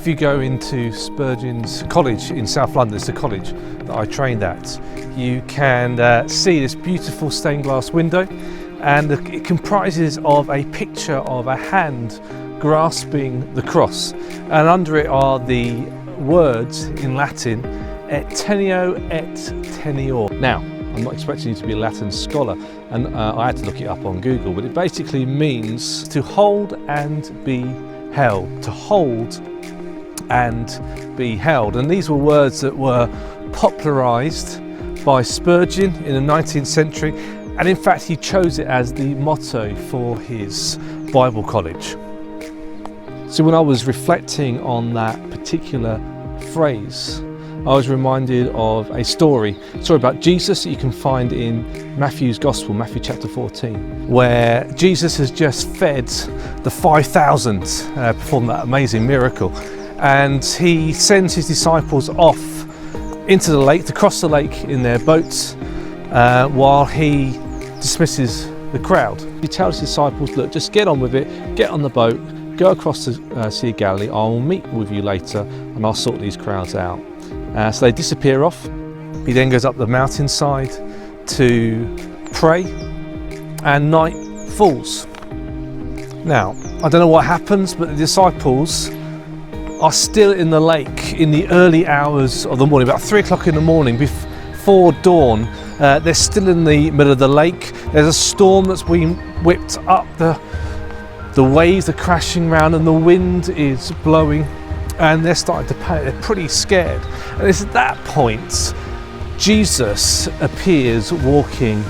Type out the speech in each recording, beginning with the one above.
If you go into Spurgeon's College in South London, it's the college that I trained at, you can see this beautiful stained glass window, and it comprises of a picture of a hand grasping the cross, and under it are the words in Latin, et teneo et tenior. Now, I'm not expecting you to be a Latin scholar, and I had to look it up on Google, but it basically means to hold and be held, to hold and be held. And these were words that were popularised by Spurgeon in the 19th century, and in fact he chose it as the motto for his Bible college. So when I was reflecting on that particular phrase, I was reminded of a story about Jesus that you can find in Matthew's Gospel, Matthew chapter 14, where Jesus has just fed the 5,000, performed that amazing miracle, and he sends his disciples off into the lake, to cross the lake in their boats, while he dismisses the crowd. He tells his disciples, look, just get on with it, get on the boat, go across the Sea of Galilee, I'll meet with you later and I'll sort these crowds out. So they disappear off. He then goes up the mountainside to pray, and night falls. Now, I don't know what happens, but the disciples are still in the lake in the early hours of the morning, about 3 o'clock in the morning, before dawn. They're still in the middle of the lake. There's a storm that's been whipped up, the waves are crashing around and the wind is blowing, and they're starting to panic. They're pretty scared. And it's at that point Jesus appears walking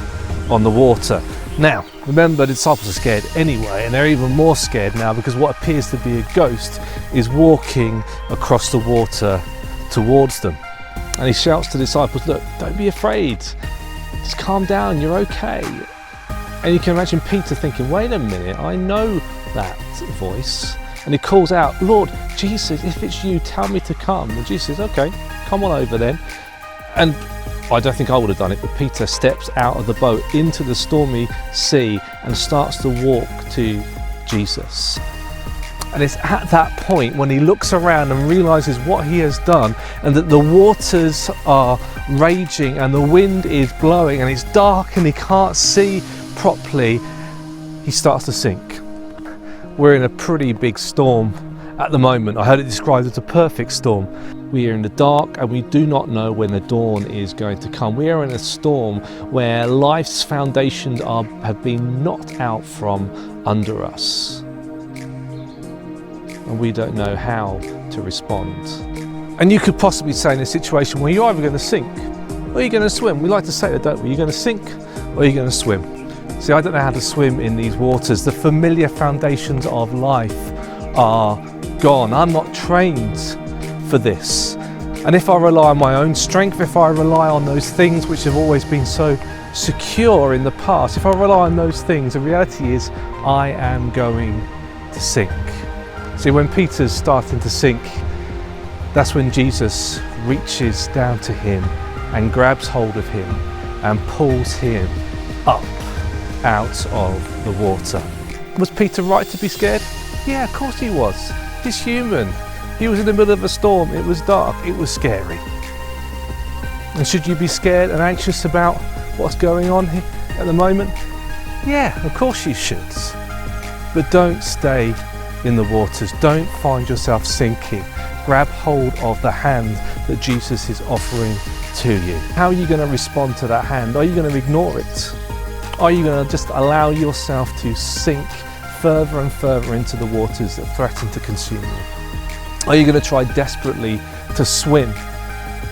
on the water. Now, remember, the disciples are scared anyway, and they're even more scared now because what appears to be a ghost is walking across the water towards them. And he shouts to the disciples, look, don't be afraid. Just calm down, you're okay. And you can imagine Peter thinking, wait a minute, I know that voice. And he calls out, Lord Jesus, if it's you, tell me to come. And Jesus says, okay, come on over then. And I don't think I would have done it, but Peter steps out of the boat into the stormy sea and starts to walk to Jesus. And it's at that point when he looks around and realizes what he has done, and that the waters are raging and the wind is blowing and it's dark and he can't see properly, he starts to sink. We're in a pretty big storm at the moment. I heard it described as a perfect storm. We are in the dark and we do not know when the dawn is going to come. We are in a storm where life's foundations have been knocked out from under us. And we don't know how to respond. And you could possibly say in a situation where you're either going to sink or you're going to swim. We like to say that, don't we? You're going to sink or you're going to swim. See, I don't know how to swim in these waters. The familiar foundations of life are gone. I'm not trained for this. And if I rely on my own strength, if I rely on those things which have always been so secure in the past, if I rely on those things, the reality is I am going to sink. See, when Peter's starting to sink, that's when Jesus reaches down to him and grabs hold of him and pulls him up out of the water. Was Peter right to be scared? Yeah, of course he was. He's human. He was in the middle of a storm. It was dark. It was scary. And should you be scared and anxious about what's going on here at the moment? Yeah, of course you should. But don't stay in the waters. Don't find yourself sinking. Grab hold of the hand that Jesus is offering to you. How are you going to respond to that hand? Are you going to ignore it? Are you going to just allow yourself to sink further and further into the waters that threaten to consume you? Are you going to try desperately to swim,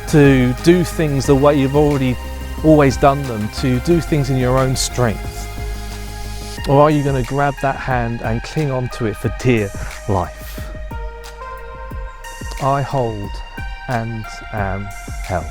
to do things the way you've always done them, to do things in your own strength? Or are you going to grab that hand and cling on to it for dear life? I hold and am held.